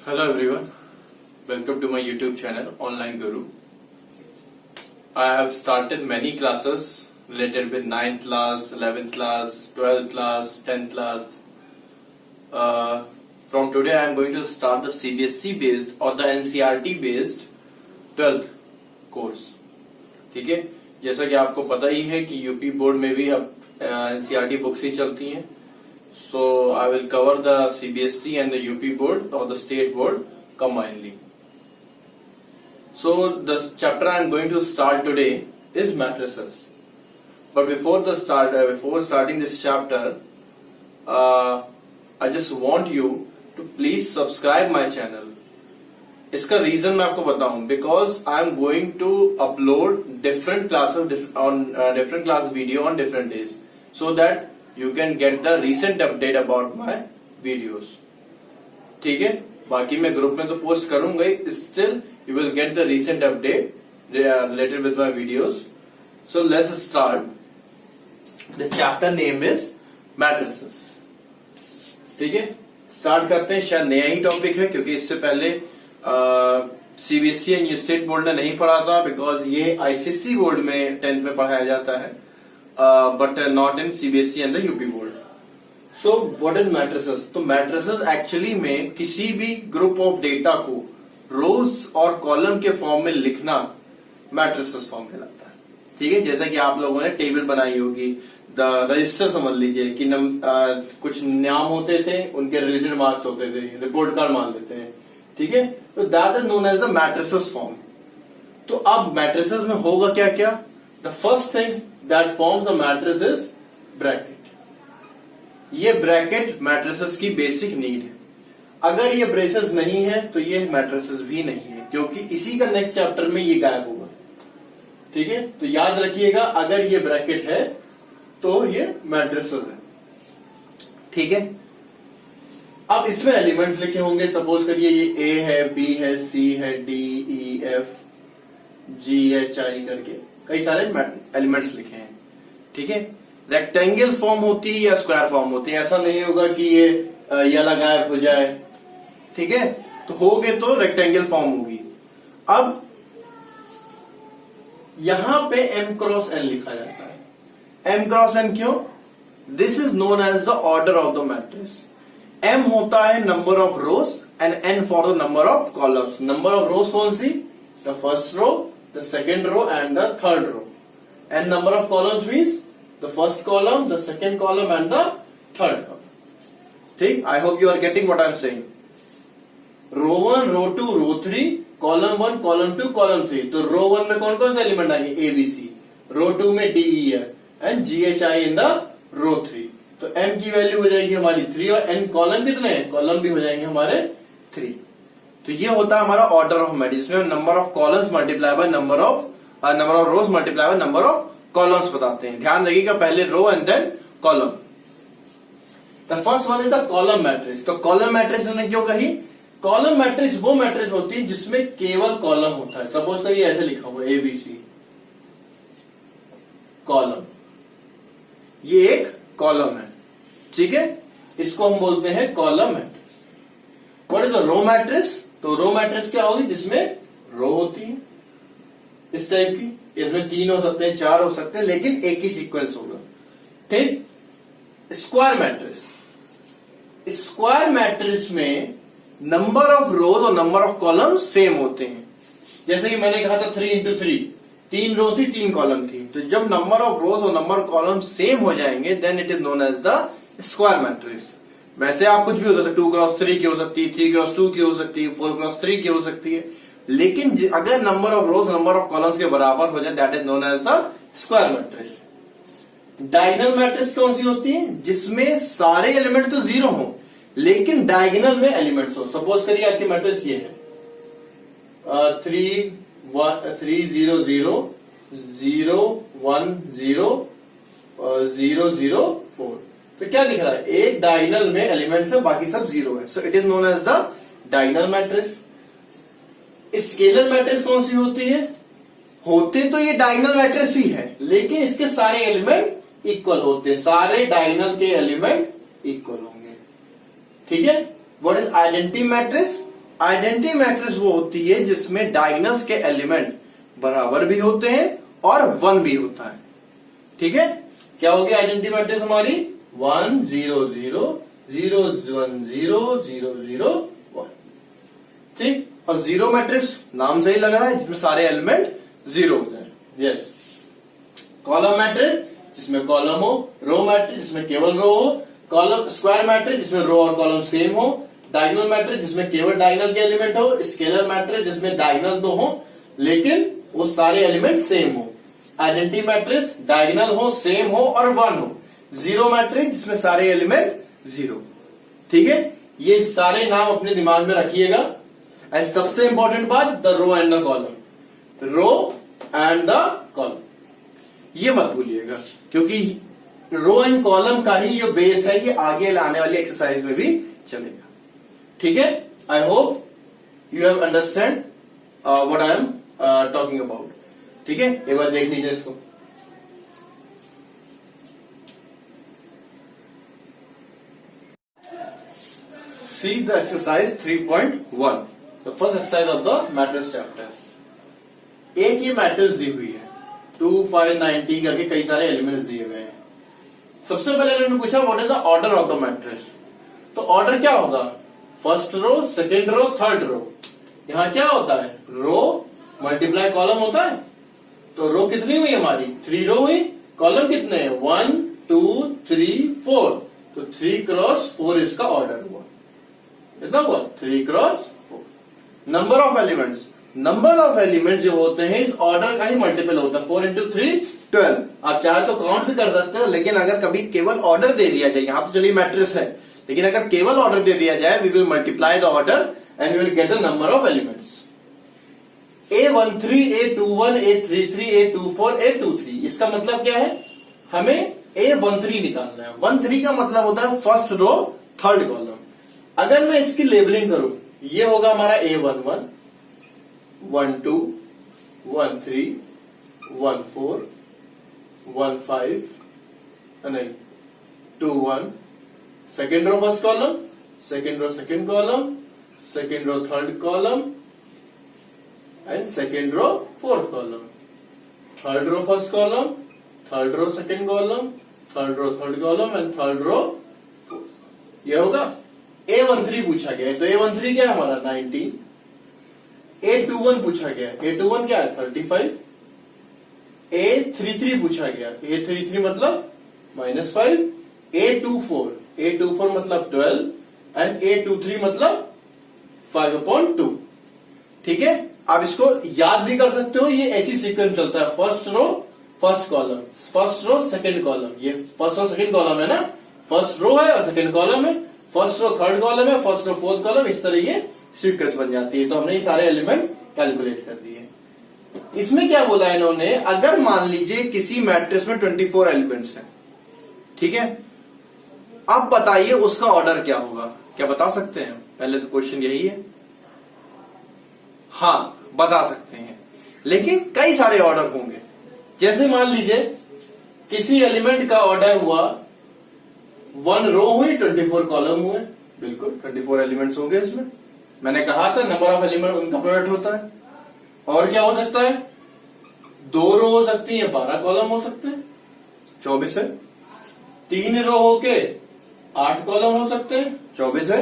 Hello everyone, welcome to my YouTube channel Online Guru. I have started many classes related with 9th class, 11th class, 12th class, 10th class. From today I am going to start the CBSE based or the NCERT based 12th course. ठीक है, जैसा कि आपको पता ही है कि UP board में भी अब NCERT बुक्स ही चलती हैं. So I will cover the CBSE and the UP board or the state board combinedly. So the chapter I am going to start today is matrices. But before starting this chapter, I just want you to please subscribe my channel. इसका reason मैं आपको बताऊं, because I am going to upload different classes on different class video on different days, so that you can get the recent update about my videos. ठीक है, बाकी मैं group में तो पोस्ट करूंगा ही, still you will get the recent update related with my videos. So let's start. The chapter name is matrices. ठीक है, start करते हैं. शायद नया ही टॉपिक है क्योंकि इससे पहले सीबीएसई एंड स्टेट बोर्ड ने नहीं पढ़ा था, बिकॉज ये आईसीएसई बोर्ड में 10th में पढ़ाया जाता है, but not in CBSE and the UP board. So what is matrices? तो matrices एक्चुअली में किसी भी ग्रुप ऑफ डेटा को रोज और कॉलम के फॉर्म में लिखना matrices फॉर्म कहलाता है. ठीक है, जैसा कि आप लोगों ने टेबल बनाई होगी, द रजिस्टर समझ लीजिए कि कुछ नाम होते थे, उनके रिलेटेड मार्क्स होते थे, रिपोर्ट कार्ड मान लेते हैं. ठीक है, तो that is known as the matrices form. तो अब matrices में होगा क्या क्या? The first thing that forms a matrix is bracket. ये ब्रैकेट matrices की बेसिक नीड है. अगर ये ब्रेसेस नहीं है तो ये matrices भी नहीं है, क्योंकि इसी का नेक्स्ट चैप्टर में ये गायब होगा. ठीक है, तो याद रखिएगा, अगर ये ब्रैकेट है तो ये matrices है. ठीक है, अब इसमें एलिमेंट्स लिखे होंगे. सपोज करिए ये A है, B है, C है, D, E, F, G, H, I करके कई सारे एलिमेंट्स लिखे हैं. ठीक है, रेक्टेंगल फॉर्म होती है या स्क्वायर फॉर्म होती है, ऐसा नहीं होगा कि ये वाला गायब हो जाए. ठीक है, तो होगे तो रेक्टेंगल फॉर्म होगी. अब यहां पे m क्रॉस n लिखा जाता है. m क्रॉस n क्यों? This is known as the order of the matrix. m होता है number of rows and n for the number of columns. Number of rows कौन सी? The first row, the second row and the third row, and number of columns means the first column, the second column and the third column. ठीक, I hope you are getting what I am saying. row 1, row 2, row 3, column 1, column 2, column 3. तो row 1 में कौन कौन से element आएंगे? A, B, C. row 2 में D, E है and G, H, I in the row 3. तो m की वैल्यू हो जाएगी हमारी 3 और n कॉलम कितने हैं? कॉलम भी हो जाएंगे हमारे 3. तो ये होता है हमारा ऑर्डर ऑफ मैट्रिक्स, जिसमें number of columns multiply by number of rows multiply by number of columns बताते हैं. ध्यान रखिएगा, पहले row and then column. The first one is the column matrix. तो कॉलम मैट्रिक्स उन्होंने क्यों कही? कॉलम मैट्रिक्स वो मैट्रिक्स होती है जिसमें केवल कॉलम होता है. सपोज करिए ऐसे लिखा हुआ ABC कॉलम, ये एक कॉलम है. ठीक है, इसको हम बोलते हैं column matrix. What is the row matrix? तो रो मैट्रिक्स क्या होगी? जिसमें रो होती है इस टाइप की, इसमें 3 हो सकते हैं, 4 हो सकते हैं, लेकिन एक ही सीक्वेंस होगा. ठीक. Square matrix. स्क्वायर मैट्रिक्स में नंबर ऑफ रोज और नंबर ऑफ कॉलम सेम होते हैं. जैसे कि मैंने कहा था 3 into 3, 3 रो थी, 3 कॉलम थी. तो जब नंबर ऑफ रोज और नंबर ऑफ कॉलम सेम हो जाएंगे, then it is known as the square matrix. वैसे आप कुछ भी हो सकता है, 2 क्रॉस 3 की हो सकती है, 3 क्रॉस 2 की हो सकती है, 4 क्रॉस 3 की हो सकती है, लेकिन अगर number of rows number of columns के बराबर हो जाए, that is known as the square matrix. Diagonal matrix कौन सी होती है? जिसमें सारे एलिमेंट तो 0 हो, लेकिन डायगोनल में एलिमेंट्स हो. सपोज करिए आपकी मैट्रिक्स ये है 3 0 0 0 1 0 0 0 4. तो क्या लिख रहा है? एक डायगोनल में एलिमेंट्स है, बाकी सब 0 है. So it is known as the diagonal matrix. Scalar matrix कौन सी होती है? होते तो ये डायगोनल मैट्रिक्स ही है, लेकिन इसके सारे एलिमेंट इक्वल होते हैं. सारे डायगोनल के एलिमेंट इक्वल होंगे. ठीक है. What is identity matrix? Identity matrix वो होती है जिसमें डायगोनल्स के एलिमेंट बराबर भी होते हैं और 1 भी होता है। ठीक है, क्या होगी आइडेंटिटी मैट्रिक्स हमारी 1 0 0 0 1 0 0 0 1। ठीक, और जीरो मैट्रिक्स नाम से ही लग रहा है जिसमें सारे एलिमेंट जीरो होते हैं। यस, कॉलम मैट्रिक्स जिसमें कॉलम हो, रो मैट्रिक्स जिसमें केवल रो हो, कॉलम स्क्वायर मैट्रिक्स जिसमें रो और कॉलम सेम हो, डायगोनल मैट्रिक्स जिसमें केवल डायगोनल के एलिमेंट हो, स्केलर मैट्रिक्स जिसमें डायगोनल तो हो लेकिन वो सारे एलिमेंट सेम हो, आइडेंटिटी मैट्रिक्स डायगोनल हो, सेम हो और 1 हो, जीरो मैट्रिक्स जिसमें सारे एलिमेंट जीरो। ठीक है, ये सारे नाम अपने दिमाग में रखिएगा। एंड सबसे इंपॉर्टेंट बात, the row and the column, row and the column, ये मत भूलिएगा क्योंकि रो एंड कॉलम का ही जो बेस है ये आगे लाने वाली एक्सरसाइज में भी चलेगा। ठीक है, I hope you have understand what I am talking about. ठीक है, एक बार देख लीजिए इसको। See the exercise 3.1, the first exercise of the matrix chapter। एक ये मैट्रिक्स दी हुई है 2 5 90 करके कई सारे एलिमेंट्स दिए हुए हैं। सबसे पहले इन्होंने पूछा what is the order of the matrix. तो ऑर्डर क्या होगा, first row, second row, third row. यहां क्या होता है, रो मल्टीप्लाई कॉलम होता है। तो रो कितनी हुई हमारी, 3 रो हुई, कॉलम कितने हैं 1 2 3 4, तो 3 क्रॉस 4 इसका ऑर्डर हुआ। कितना हुआ, 3 cross 4। Number of elements, number of elements जो होते हैं इस ऑर्डर का ही मल्टीपल होता है, 4 इंटू 3 12। आप चाहे तो काउंट भी कर सकते हो, लेकिन अगर कभी केवल ऑर्डर दे दिया जाए, यहां तो चलिए मैट्रिक्स है, लेकिन अगर केवल ऑर्डर दे दिया जाए, we will multiply the order and we will get the number of elements. A13 A21 A33 A24 A23, इसका मतलब क्या है, हमें A13 निकालना है। 13 का मतलब होता है फर्स्ट रो थर्ड कॉलम। अगर मैं इसकी लेबलिंग करूं, ये होगा हमारा A11 12 13 14 15 नहीं 21, second row first column, second row second column, second row third column and second row fourth column, third row first column, third row second column, third row third column and third row fourth. ये होगा। A13 पूछा गया है, तो A13 क्या है हमारा 19। A21 पूछा गया है, A21 क्या है 35। A33 पूछा गया, A33 मतलब -5। A24 मतलब 12 एंड A23 मतलब 5/2। ठीक है, आप इसको याद भी कर सकते हो, ये ऐसी सीक्वेंस चलता है, first row first column, first row second column, ये फर्स्ट रो सेकेंड कॉलम है ना, फर्स्ट रो है और सेकेंड कॉलम है, फर्स्ट रो थर्ड कॉलम है, फर्स्ट रो फोर्थ कॉलम, इस तरह ये सीक्वेंस बन जाती है। तो हमने ये सारे एलिमेंट कैलकुलेट कर दिए। इसमें क्या बोला है इन्होंने, अगर मान लीजिए किसी मैट्रिक्स में 24 एलिमेंट्स हैं, ठीक है, अब बताइए उसका ऑर्डर क्या होगा। क्या बता सकते हैं, पहले तो क्वेश्चन यही है। हाँ बता सकते हैं, लेकिन कई सारे ऑर्डर होंगे। जैसे मान लीजिए किसी एलिमेंट का ऑर्डर हुआ 1 रो हुई 24 कॉलम हुए, बिल्कुल 24 एलिमेंट्स होंगे इसमें। मैंने कहा था नंबर ऑफ एलिमेंट उनका प्रोडक्ट होता है। और क्या हो सकता है, 2 रो हो सकती है, 12 कॉलम हो सकते हैं, 24 है। 3 रो होके 8 कॉलम हो सकते हैं, 24 है।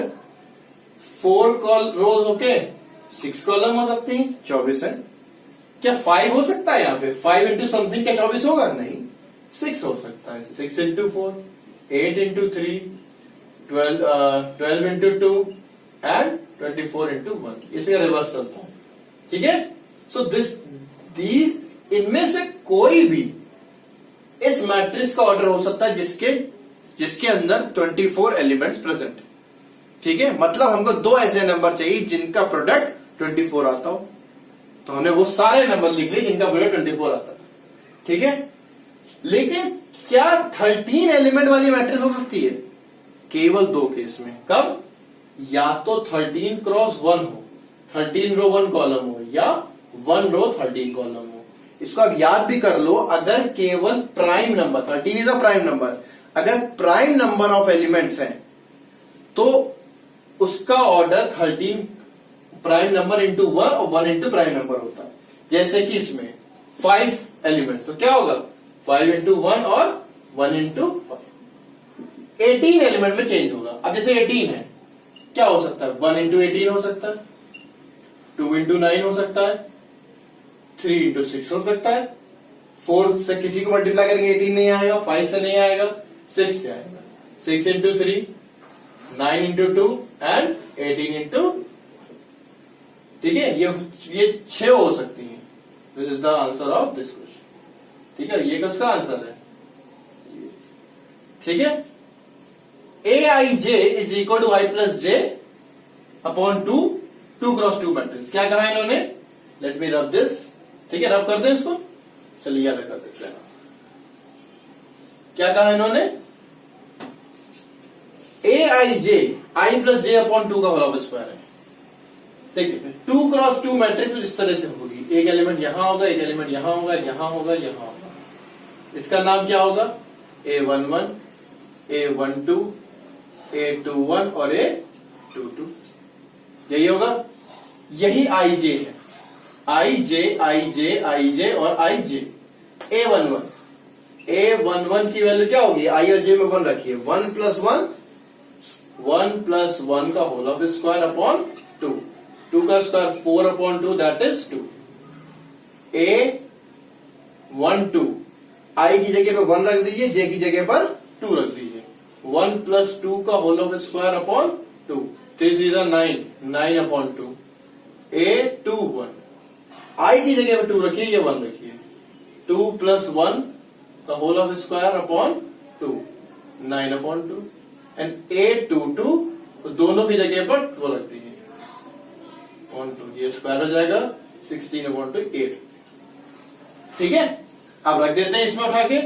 4 रोज होके 6 कॉलम हो सकती हैं, 24 है। क्या 5 हो सकता है यहाँ पे, 5 इंटू समथिंग क्या 24 होगा, नहीं 6 हो सकता है। 6 into 4, 8 into 3, 12 into 2 and 24 into 1, इसका रिवर्स चलता है। ठीक है, सो इनमें से कोई भी इस मैट्रिक्स का ऑर्डर हो सकता है जिसके अंदर 24 एलिमेंट्स प्रेजेंट है। ठीक है, मतलब हमको 2 ऐसे नंबर चाहिए जिनका प्रोडक्ट 24 आता हो, तो हमने वो सारे नंबर लिख लिए जिनका प्रोडक्ट 24 आता था। ठीक है, लेकिन क्या 13 एलिमेंट वाली मैट्रिक्स हो सकती है, केवल 2 केस में। कब, या तो 13 क्रॉस 1 हो, 13 रो 1 कॉलम हो, या 1 रो 13 कॉलम हो। इसको आप याद भी कर लो, अगर केवल prime number, 13 is a prime number, अगर प्राइम नंबर ऑफ एलिमेंट्स हैं तो उसका ऑर्डर 13 प्राइम नंबर इंटू 1 और 1 इंटू प्राइम नंबर होता है। जैसे कि इसमें 5 एलिमेंट्स, तो क्या होगा 5 इंटू 1 और 1 इंटू 5। 18 एलिमेंट में चेंज होगा। अब जैसे 18 है, क्या हो सकता है 1 इंटू 18 हो सकता है, 2 इंटू 9 हो सकता है, 3 इंटू 6 हो सकता है। 4 से किसी को मल्टीप्लाई करेंगे 18 नहीं आएगा, 5 से नहीं आएगा, 6 से आएगा। 6 इंटू 3, 9 इंटू 2 एंड 18 इंटू, ठीक है, ये 6 हो सकती है। This is the answer of this question. ठीक है, ये किसका आंसर है, ठीक है। A I J is equal to I plus J upon 2 cross 2 matrix. क्या कहा इन्होंने, लेट मी रब दिस, ठीक है, रब कर दें इसको, चलिए याद कर देते हैं। क्या कहा इन्होंने, ए I J I plus J upon 2 का होल स्क्वायर है। देखिए 2 क्रॉस 2 मैट्रिक्स इस तरह से होगी, एक एलिमेंट यहां होगा, एक एलिमेंट यहां होगा, यहां होगा, यहां होगा। इसका नाम क्या होगा, A11, A12, A21 और A22, यही होगा। यही आई जे है, आई जे आई जे आई जे और आई जे। A11 की वैल्यू क्या होगी, आई और जे में 1 रखिए, 1 प्लस 1 का होल ऑफ स्क्वायर अपॉन 2, 2 का square 4 upon 2 that is 2। A12 आई की जगह पर 1 रख दीजिए, जे की जगह पर 2 रख दीजिए। 1 प्लस 2 का whole of square upon 2, 3 0 9, 9 upon 2। A21 आई की जगह पर 2 रखिए, ये 1 रखिए, 2 प्लस 1 का whole of square upon 2, 9 upon 2। And A22 तो दोनों भी जगह पर 2 रख दीजिए, अपॉन 2, ये स्क्वायर हो जाएगा 16 अपॉन 2, 8। ठीक है, अब रख देते हैं इसमें उठा के,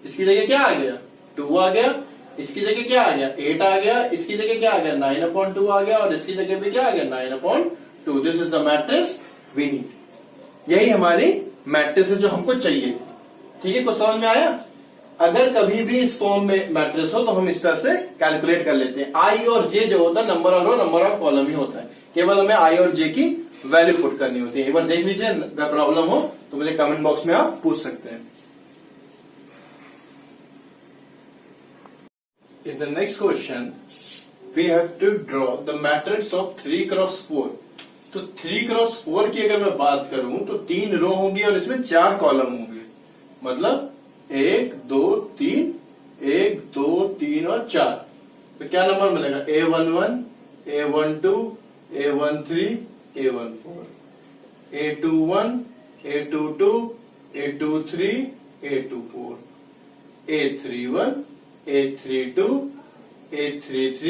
इसकी जगह क्या आ गया 2 आ गया, इसकी जगह क्या आ गया 8 आ गया, इसकी जगह क्या आ गया 9 अपॉन 2 आ गया, और इसकी जगह पे क्या आ गया 9 upon 2। This is the matrix we need. यही हमारी मैट्रिक्स है जो हमको चाहिए। ठीक है, कुछ समझ में आया। अगर कभी भी इस फॉर्म में मैट्रिक्स हो तो हम इस तरह से कैलकुलेट कर लेते हैं। आई और जे जो होता है number of row number of column ही होता है, केवल हमें आई और जे की वैल्यू पुट करनी होती है। एक बार देख लीजिए, अगर प्रॉब्लम हो तो मुझे कमेंट बॉक्स में आप पूछ सकते हैं। In the next question, we have to draw the matrix of 3 cross 4. तो 3 cross 4 की अगर मैं बात करूं तो 3 रो होंगी और इसमें 4 कॉलम होंगे, मतलब 1 2 3, 1 2 3 और 4। तो क्या नंबर मिलेगा A11, A12, A13, A14, A21, A22, A23, A24, A31, A32, A33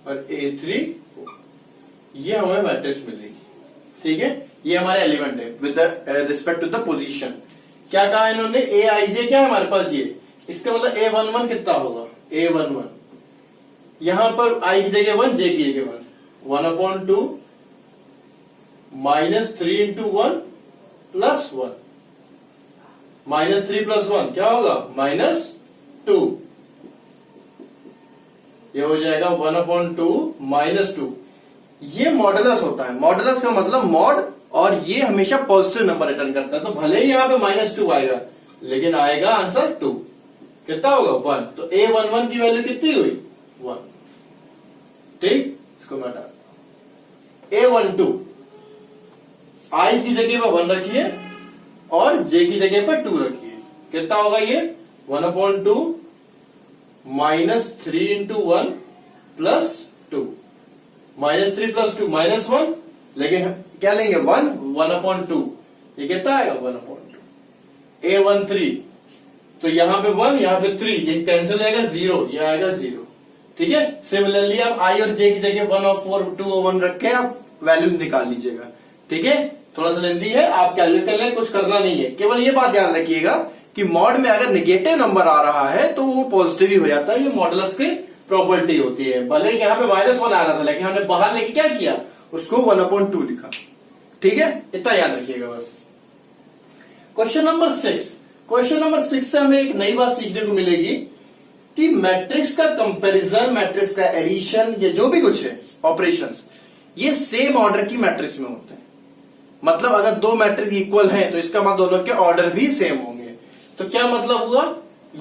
और A34। ये हमें मैट्रिक्स मिलेगी। ठीक है, ये हमारे एलिमेंट है with respect to the position. क्या कहा इन्होंने, ए आई जे क्या है हमारे पास, ये इसका मतलब A11 कितना होगा, A11 यहां पर आई की जगह 1, जे की जगह 1 अपॉन 2 -3 इंटू 1 प्लस 1, -3 प्लस 1 क्या होगा -2, ये हो जाएगा 1 अपॉन 2 -2। ये मॉडुलस होता है, मॉडुलस का मतलब मॉड, और ये हमेशा पॉजिटिव नंबर रिटर्न करता है। तो भले ही यहां पे -2 आएगा लेकिन आएगा आंसर 2। कितना होगा 1। तो A11 की वैल्यू कितनी हुई 1। ठीक, इसको मैं हटा, A12 आई की जगह पर 1 रखिए और जे की जगह पर 2 रखिए। कितना होगा ये 1 अपॉन 2 -3 इंटू 1 प्लस 2, -3 प्लस 2 -1, लेकिन क्या लेंगे 1 अपॉन 2, ये कितना आएगा 1 अपॉन 2। A13 तो यहां पे 1 यहां पे 3, ये कैंसिल आएगा 0, ये आएगा 0। ठीक है, सिमिलरली आप आई और जे की जगह 1 और 4 2 और 1 रख के आप वैल्यूज निकाल लीजिएगा। ठीक है, थोड़ा सा लेंदी है, आप कैलकुलेट कर लें, कुछ करना नहीं है। केवल ये बात ध्यान रखिएगा कि मॉड में अगर नेगेटिव नंबर आ रहा है तो वो पॉजिटिव ही हो जाता है, ये मॉडुलस की प्रॉपर्टी होती है। भले यहां पे -1 आ रहा था लेकिन हमने बाहर लेके क्या किया, उसको 1 अपॉन 2 लिखा। ठीक है, इतना याद रखिएगा बस। क्वेश्चन नंबर 6, क्वेश्चन नंबर 6 से हमें एक नई बात सीखने को मिलेगी कि मैट्रिक्स का कंपैरिजन, मैट्रिक्स का एडिशन, ये जो भी कुछ है ऑपरेशंस, ये सेम ऑर्डर की मैट्रिक्स में होते हैं। मतलब अगर दो मैट्रिक्स इक्वल हैं तो इसका मतलब दोनों के ऑर्डर भी सेम होंगे। तो क्या मतलब हुआ,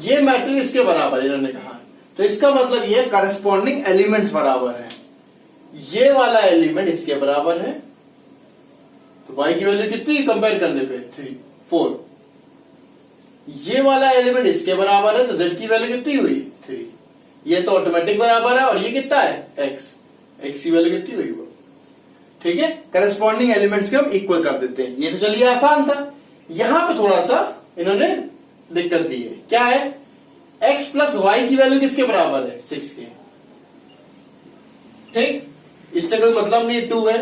ये मैट्रिक्स इसके बराबर है इन्होंने कहा, तो इसका मतलब ये करस्पॉन्डिंग एलिमेंट्स बराबर है। ये वाला एलिमेंट इसके बराबर है, तो y की वैल्यू कितनी कंपेयर करने पे 3 4। ये वाला एलिमेंट इसके बराबर है, तो z की वैल्यू कितनी हुई 3। ये तो ऑटोमेटिक बराबर है, और ये कितना है x की वैल्यू कितनी हुई वो। ठीक है, करस्पॉन्डिंग एलिमेंट्स के हम इक्वल कर देते हैं। ये तो चलिए आसान था। यहां पे थोड़ा सा इन्होंने दिक्कत दी है। क्या है, x प्लस वाई की वैल्यू किसके बराबर है 6 के। ठीक, इससे कोई मतलब नहीं, 2 है।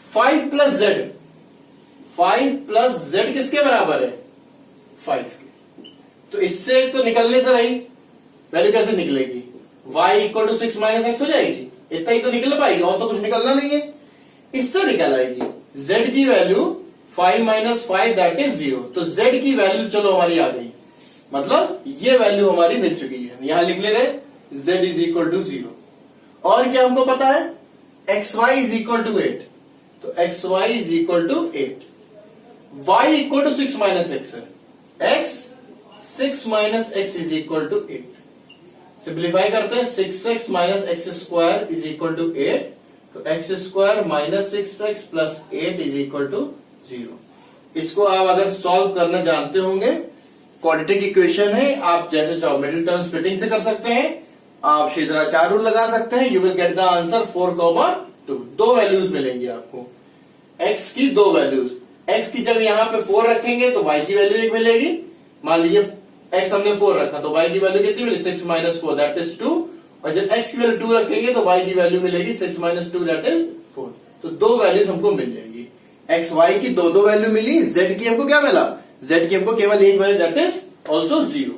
5 प्लस जेड, 5 प्लस जेड किसके बराबर है 5 के। तो इससे तो निकलने से रही वैल्यू कैसे निकलेगी, y equal to 6 minus x हो जाएगी। इतना ही तो निकल पाएगी, और तो कुछ निकलना नहीं है। इससे निकल आएगी z की वैल्यू 5 माइनस 5 दैट इज 0। तो z की वैल्यू चलो हमारी आ गई, मतलब ये वैल्यू हमारी मिल चुकी है। यहां लिख ले रहे z इज इक्वल टू 0। और क्या हमको पता है, xy इज इक्वल टू 8, तो xy is equal to 8। y equal to 6 minus x है, x 6 minus x is equal to 8। Simplify करते हैं, 6x minus x square is equal to 8, तो x square minus 6x plus 8 is equal to 0। इसको आप अगर solve करना जानते होंगे, क्वाड्रेटिक इक्वेशन है, आप जैसे चाहो मिडिल टर्म स्प्लिटिंग से कर सकते हैं, आप क्षेत्राचार रूल लगा सकते हैं। You will get the answer 4,2। दो वैल्यूज मिलेंगी आपको, x की दो वैल्यूज। x की जब यहां पे 4 रखेंगे तो y की वैल्यू एक मिलेगी। मान लीजिए x हमने 4 रखा, तो y की वैल्यू कितनी मिली 6 माइनस 4 दैट इज 2। और जब x की वैल्यू 2 रखेंगे तो y की वैल्यू मिलेगी 6 माइनस 2 दैट इज 4। तो दो वैल्यूज हमको मिल जाएंगी, x y की दो वैल्यू मिली। z की हमको क्या मिला, z की हमको केवल एक वैल्यू दैट इज ऑल्सो 0।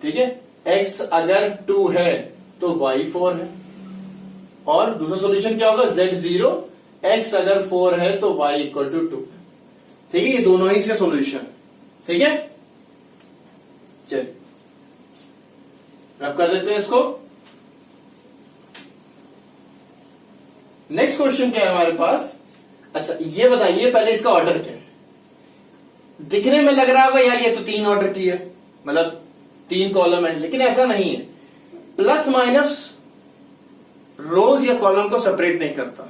ठीक है, x अगर 2 है तो y 4 है। और दूसरा सोल्यूशन क्या होगा, z 0, x अगर 4 है तो y इक्वल टू 2। ठीक है, ये दोनों ही इसके सोल्यूशन। ठीक है, चलिए रब कर देते हैं इसको। नेक्स्ट क्वेश्चन क्या है हमारे पास। अच्छा ये बताइए पहले इसका ऑर्डर क्या है। दिखने में लग रहा होगा यार ये तो 3 ऑर्डर की है, मतलब 3 कॉलम है, लेकिन ऐसा नहीं है। प्लस माइनस रोज या कॉलम को सेपरेट नहीं करता।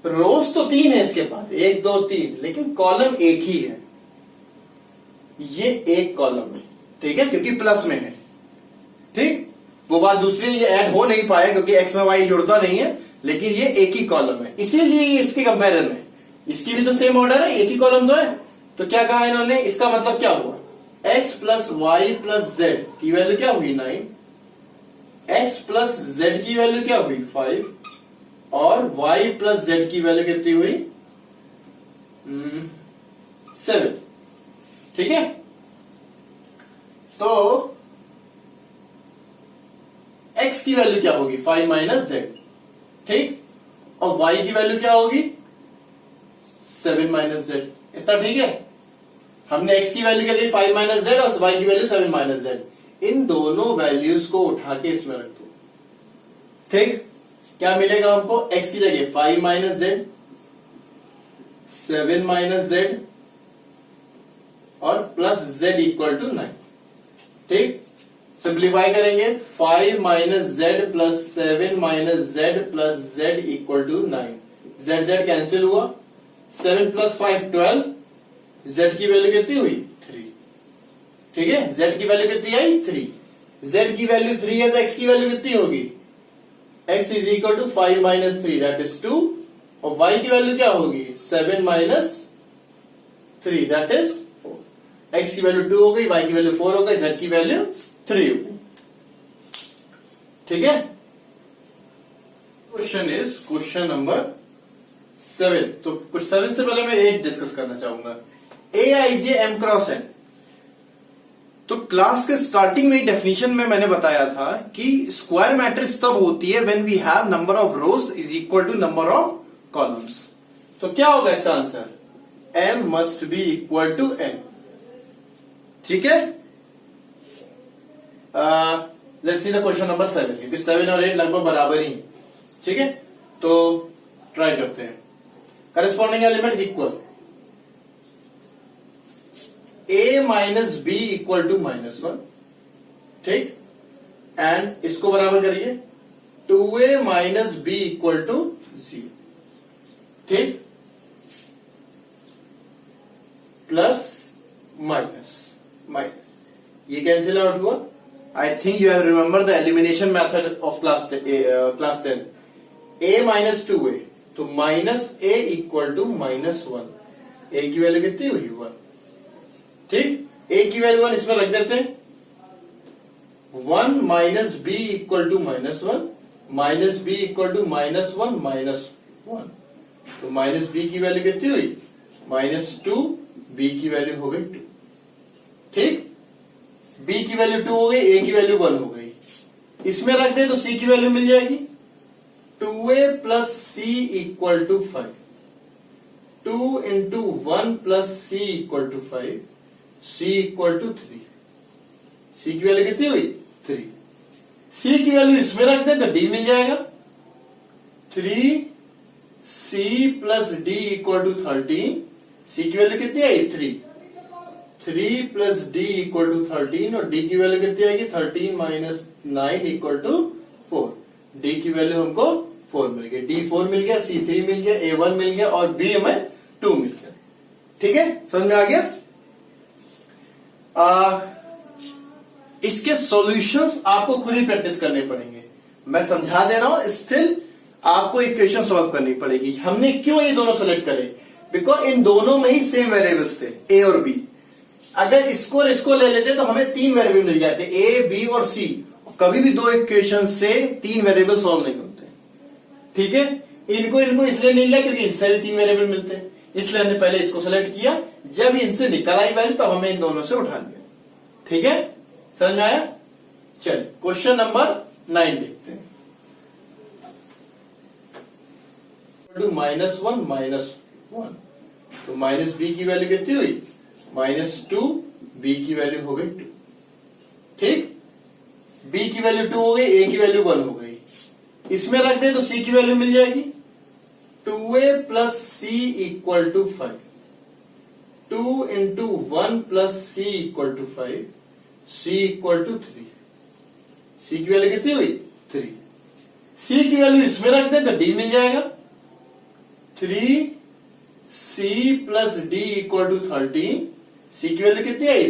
रोज तो 3 है इसके पास, 1 2 3, लेकिन कॉलम एक ही है। ये एक कॉलम है, ठीक है, क्योंकि प्लस में है। ठीक, वो बात दूसरी, ये ऐड हो नहीं पाया क्योंकि एक्स में वाई जुड़ता नहीं है, लेकिन ये एक ही कॉलम है, इसीलिए ये इसके कंपैरिजन में। इसकी भी तो सेम ऑर्डर है, एक ही कॉलम तो है। तो क्या कहा इन्होंने, इसका मतलब क्या हुआ, x plus y plus z की वैल्यू क्या हुई 9, x प्लस जेड की वैल्यू क्या हुई 5, और y प्लस जेड की वैल्यू कितनी हुई 7। ठीक है, तो x की वैल्यू क्या होगी 5 माइनस जेड। ठीक, और y की वैल्यू क्या होगी 7 माइनस जेड। इतना ठीक है, हमने x की वैल्यू क्या दी 5 माइनस जेड और y की वैल्यू 7 माइनस जेड। इन दोनों वैल्यूज को उठा के इसमें रख दो। ठीक, क्या मिलेगा हमको, x की जगह 5 माइनस जेड, 7 माइनस जेड और प्लस z इक्वल टू 9। ठीक, सिंप्लीफाई करेंगे, 5 minus z plus 7 minus z plus z equal to 9। z cancel हुआ, 7 प्लस 5 12, z की वैल्यू कितनी हुई 3। ठीक है, z की वैल्यू कितनी आई 3। z की वैल्यू 3 है तो x की वैल्यू कितनी होगी, x is equal to 5 minus 3 that is 2, और y की वैल्यू क्या होगी 7 माइनस 3 दैट इज 4। x की वैल्यू 2 हो गई, y की वैल्यू 4 हो गई, z की वैल्यू 3 हो गई। ठीक है, क्वेश्चन इज क्वेश्चन नंबर 7। तो कुछ 7 से पहले मैं 8 डिस्कस करना चाहूंगा। ए I J M cross N. तो क्लास के स्टार्टिंग में डेफिनेशन में मैंने बताया था कि स्क्वायर मैट्रिक्स तब होती है when we have number of rows is equal to number of columns. तो क्या होगा इसका answer, m must be equal to n। ठीक है, let's see the question number 7, क्योंकि 7 और 8 लगभग बराबर ही। ठीक है, तो ट्राई करते हैं। Corresponding element equal a minus b equal to -1, ठीक, एंड इसको बराबर करिए 2a minus b equal to 0, ठीक, प्लस माइनस माइनस ये कैंसिल आउट हुआ। I think you have remember the elimination method of class 10। a minus 2a, तो minus a equal to -1, a की value कितनी हुई 1, ठीक, a की वैल्यू 1 इसमें रख देते हैं। 1 minus b equal to -1, minus b equal to -1 -1, तो माइनस बी की वैल्यू कितनी हुई -2, बी की वैल्यू हो गई 2, ठीक, b की वैल्यू 2 हो गई, a की वैल्यू 1 हो गई, इसमें रख दे तो c की वैल्यू मिल जाएगी 2a plus c equal to 5, 2 into 1 plus c equal to 5, c equal to 3, c की वैल्यू कितनी हुई 3, c की वैल्यू इसमें रख दे तो d मिल जाएगा 3c plus d equal to 13, c की वैल्यू कितनी आई 3 प्लस डी इक्वल टू 13, और डी की वैल्यू कितनी आएगी 13 माइनस 9 इक्वल टू 4, डी की वैल्यू हमको 4 मिल गई, डी 4 मिल गया, सी 3 मिल गया, ए 1 मिल गया और बी हमें 2 मिल गया, ठीक है, समझ में आ गया। इसके सॉल्यूशंस आपको खुद ही प्रैक्टिस करने पड़ेंगे, मैं समझा दे रहा हूं, स्टिल आपको इक्वेशन सॉल्व करनी पड़ेगी। हमने क्यों ये दोनों सेलेक्ट करे, बिकॉज इन दोनों में ही सेम वेरिएबल्स थे ए और बी, अगर इसको और इसको ले लेते तो हमें 3 वेरिएबल मिल जाते, ए बी और सी, कभी भी 2 इक्वेशन से 3 वेरिएबल सॉल्व नहीं होते, ठीक है, इनको इसलिए नहीं लिया क्योंकि इनसे भी 3 वेरिएबल मिलते हैं, इसलिए हमने पहले इसको सेलेक्ट किया, जब इनसे निकल आई वैल्यू तो हमने इन दोनों से उठा लिया, ठीक है, समझ में आया। चलिए क्वेश्चन नंबर 9 देखते हैं। -1 तो माइनस बी की वैल्यू कितनी हुई -2, बी की वैल्यू हो गई 2, ठीक, बी की वैल्यू 2 हो गई, ए की वैल्यू 1 हो गई, इसमें रख दे तो सी की वैल्यू मिल जाएगी 2a plus C equal to 5, 2 into 1 plus C equal to 5, C equal to 3, सी की वैल्यू कितनी हुई 3, सी की वैल्यू इसमें रख दे तो डी मिल जाएगा 3c plus d equal to 13, सी की वैल्यू कितनी आई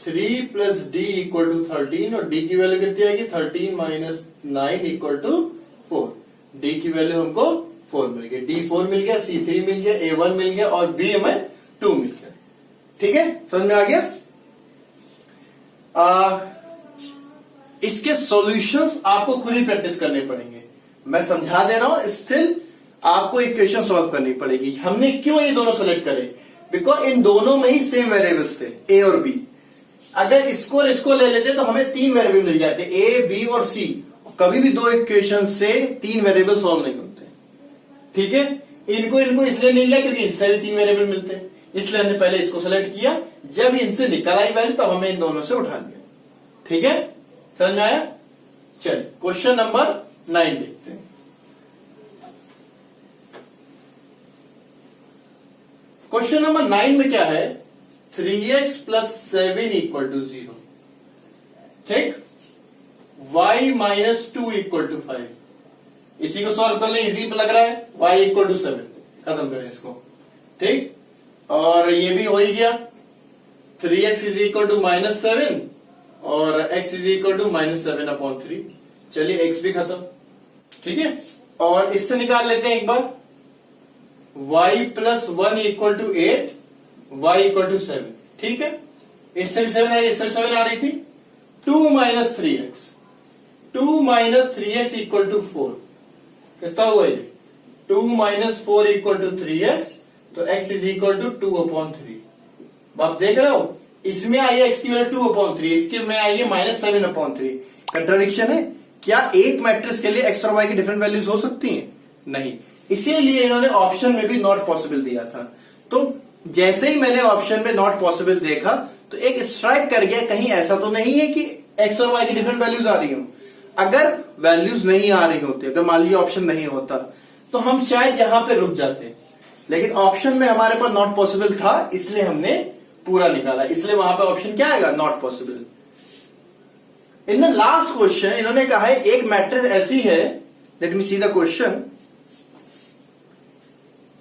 3 प्लस डी इक्वल टू 13, और डी की वैल्यू कितनी आएगी 13 माइनस 9 इक्वल टू 4, डी की वैल्यू हमको 4 मिल गई, डी 4 मिल गया, सी 3 मिल गया, ए 1 मिल गया और बी हमें 2 मिल गया, ठीक है, समझ में आ गया। इसके सॉल्यूशंस आपको खुद ही प्रैक्टिस करने पड़ेंगे, मैं समझा दे रहा हूं, स्टिल आपको इक्वेशन सॉल्व करनी पड़ेगी। हमने क्यों ये दोनों सेलेक्ट करे, बिकॉज इन दोनों में ही सेम वेरिएबल्स थे ए और बी, अगर इसको और इसको ले लेते तो हमें 3 वेरिएबल मिल जाते, ए बी और सी, कभी भी 2 इक्वेशन से 3 वेरिएबल सॉल्व नहीं होते, ठीक है, इनको इसलिए नहीं लिया क्योंकि इनसे भी 3 वेरिएबल मिलते हैं, इसलिए हमने पहले इसको सेलेक्ट किया, जब इनसे निकल आई वैल्यू तो हमने इन दोनों से उठा लिया, ठीक है, समझ में आया। चलिए क्वेश्चन नंबर 9 देखते हैं। क्वेश्चन नंबर 9 में क्या है, 3x प्लस 7 इक्वल टू 0, ठीक, y माइनस 2 इक्वल टू 5, इसी को सॉल्व करने इजी लग रहा है, y इक्वल टू 7, खत्म करें इसको, ठीक, और ये भी हो ही गया, 3x इज इक्वल टू -7 और x इज इक्वल टू -7/3, चलिए x भी खत्म, ठीक है, और इससे निकाल लेते हैं एक बार, y plus 1 equal to 8, y equal to 7, ठीक है, इससे भी 7 आ रही, इससे भी 7 आ रही थी, 2 minus 3x, 2 minus 3x equal to 4, कितना हुआ ये 2 माइनस 4 इक्वल टू 3x, तो x इज इक्वल टू 2/3, आप देख रहे हो, इसमें आई है x की वैल्यू 2/3, इसके में आई है -7/3, कंट्राडिक्शन है क्या, एक मैट्रिक्स के लिए x और y की डिफरेंट वैल्यूज हो सकती हैं, नहीं, इसीलिए इन्होंने ऑप्शन में भी नॉट पॉसिबल दिया था, तो जैसे ही मैंने ऑप्शन में नॉट पॉसिबल देखा तो एक स्ट्राइक कर गया, कहीं ऐसा तो नहीं है कि x और y की डिफरेंट वैल्यूज आ रही हो, अगर वैल्यूज नहीं आ रही होती, अगर मान लीजिए ऑप्शन नहीं होता तो हम शायद यहां पे रुक जाते, लेकिन ऑप्शन में हमारे पास नॉट पॉसिबल था, इसलिए हमने पूरा निकाला, इसलिए वहां पे ऑप्शन क्या आएगा, not possible. In the last question इन्होंने कहा है एक मैट्रिक्स ऐसी है, let me C the question,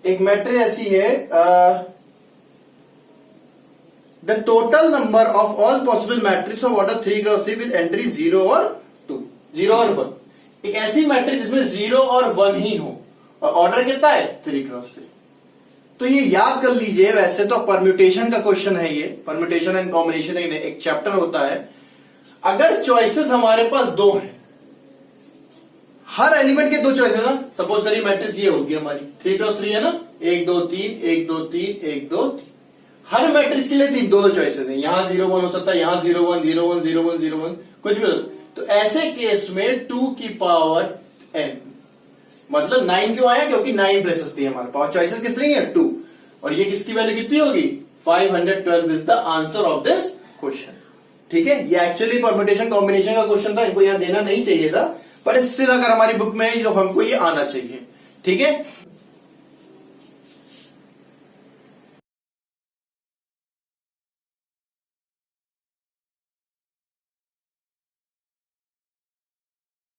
एक मैट्रिक्स ऐसी है, the total number of all possible matrix of order 3x3 with entry 0 और 2, 0 और 1, एक ऐसी मैट्रिक्स जिसमें 0 और 1 ही हो और ऑर्डर कितना है 3x3। तो ये याद कर लीजिए, वैसे तो परम्यूटेशन का क्वेश्चन है ये, परम्यूटेशन एंड कॉम्बिनेशन एक चैप्टर होता है। अगर चॉइसेस हमारे पास दो हैं, हर एलिमेंट के दो चॉइस है ना, सपोज करिए मैट्रिक्स ये होगी हमारी 3x3 है ना, 1 2 3 1 2 3 1 2 3, हर मैट्रिक्स के लिए दो चॉइसेस हैं, यहां 0 1 हो सकता है, यहां 0 1 0 1 0 1 0 1 कुछ भी हो। तो ऐसे केस में 2 की पावर n, मतलब 9 क्यों आया, क्योंकि 9 प्लेसेस थी हमारे पास, चॉइसेस कितनी है 2, और ये किसकी वैल्यू कितनी होगी 512 is the answer of this question. ठीक है, ये एक्चुअली परम्यूटेशन कॉम्बिनेशन का क्वेश्चन था, इनको यहां देना नहीं चाहिए था, पर स्टिल अगर हमारी बुक में है तो हमको ये आना चाहिए। ठीक है,